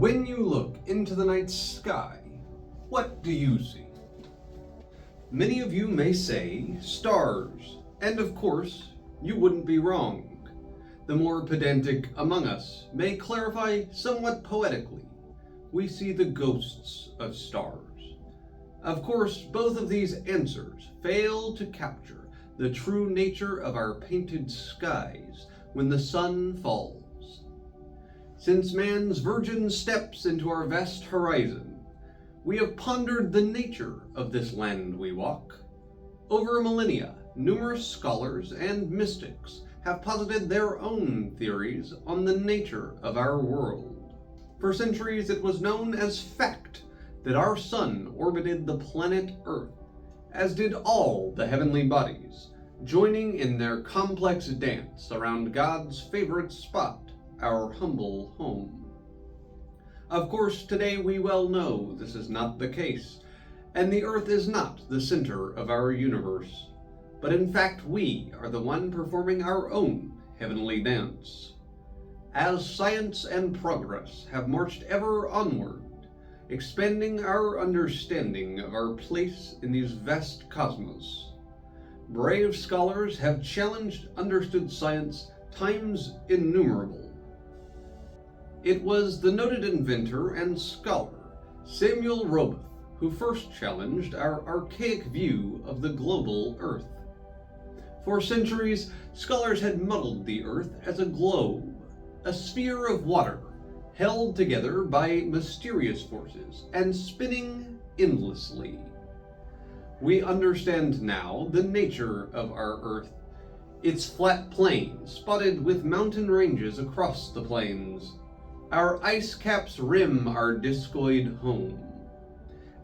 When you look into the night sky, what do you see? Many of you may say stars, and of course, you wouldn't be wrong. The more pedantic among us may clarify somewhat poetically. We see the ghosts of stars. Of course, both of these answers fail to capture the true nature of our painted skies when the sun falls. Since man's virgin steps into our vast horizon, we have pondered the nature of this land we walk. Over millennia, numerous scholars and mystics have posited their own theories on the nature of our world. For centuries, it was known as fact that our sun orbited the planet Earth, as did all the heavenly bodies, joining in their complex dance around God's favorite spot, our humble home. Of course, today we well know this is not the case, and the Earth is not the center of our universe, but in fact we are the one performing our own heavenly dance. As science and progress have marched ever onward, expanding our understanding of our place in these vast cosmos, brave scholars have challenged understood science times innumerable. It was the noted inventor and scholar Samuel Roboth who first challenged our archaic view of the global Earth. For centuries, scholars had modeled the Earth as a globe, a sphere of water, held together by mysterious forces and spinning endlessly. We understand now the nature of our Earth, its flat plain spotted with mountain ranges across the plains. Our ice caps rim our discoid home.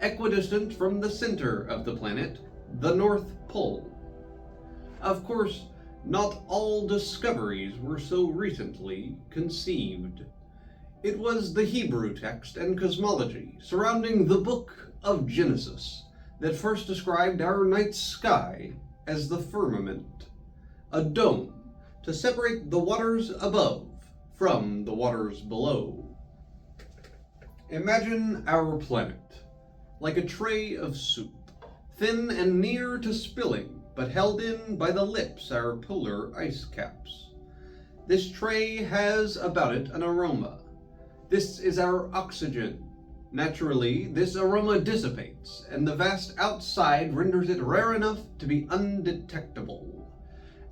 Equidistant from the center of the planet, the North Pole. Of course, not all discoveries were so recently conceived. It was the Hebrew text and cosmology surrounding the book of Genesis that first described our night sky as the firmament, a dome to separate the waters above from the waters below. Imagine our planet like a tray of soup, thin and near to spilling, but held in by the lips our polar ice caps. This tray has about it an aroma. This is our oxygen. Naturally, this aroma dissipates, and the vast outside renders it rare enough to be undetectable.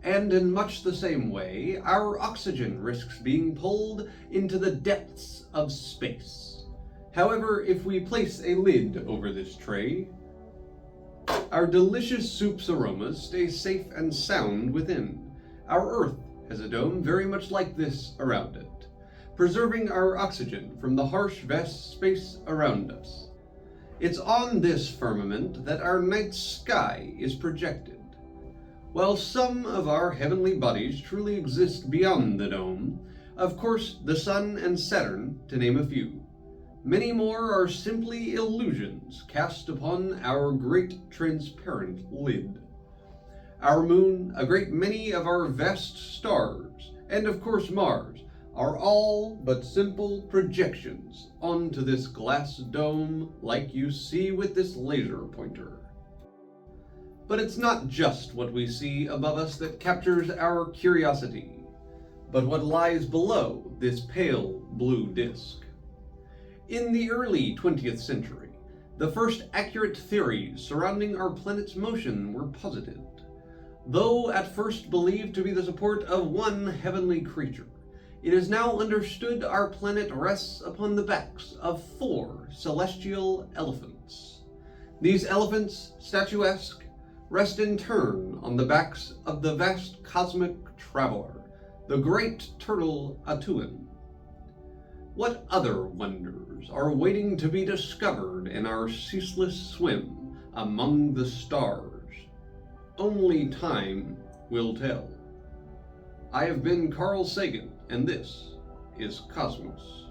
And in much the same way, our oxygen risks being pulled into the depths of space. However, if we place a lid over this tray, our delicious soup's aromas stay safe and sound within. Our Earth has a dome very much like this around it, preserving our oxygen from the harsh, vast space around us. It's on this firmament that our night sky is projected. While some of our heavenly bodies truly exist beyond the dome, of course the Sun and Saturn, to name a few, many more are simply illusions cast upon our great transparent lid. Our Moon, a great many of our vast stars, and of course Mars, are all but simple projections onto this glass dome like you see with this laser pointer. But it's not just what we see above us that captures our curiosity, but what lies below this pale blue disk. In the early 20th century, the first accurate theories surrounding our planet's motion were posited. Though at first believed to be the support of one heavenly creature, it is now understood our planet rests upon the backs of 4 celestial elephants. These elephants, statuesque, rest in turn on the backs of the vast cosmic traveler, the great turtle Atuan. What other wonders are waiting to be discovered in our ceaseless swim among the stars? Only time will tell. I have been Carl Sagan, and this is Cosmos.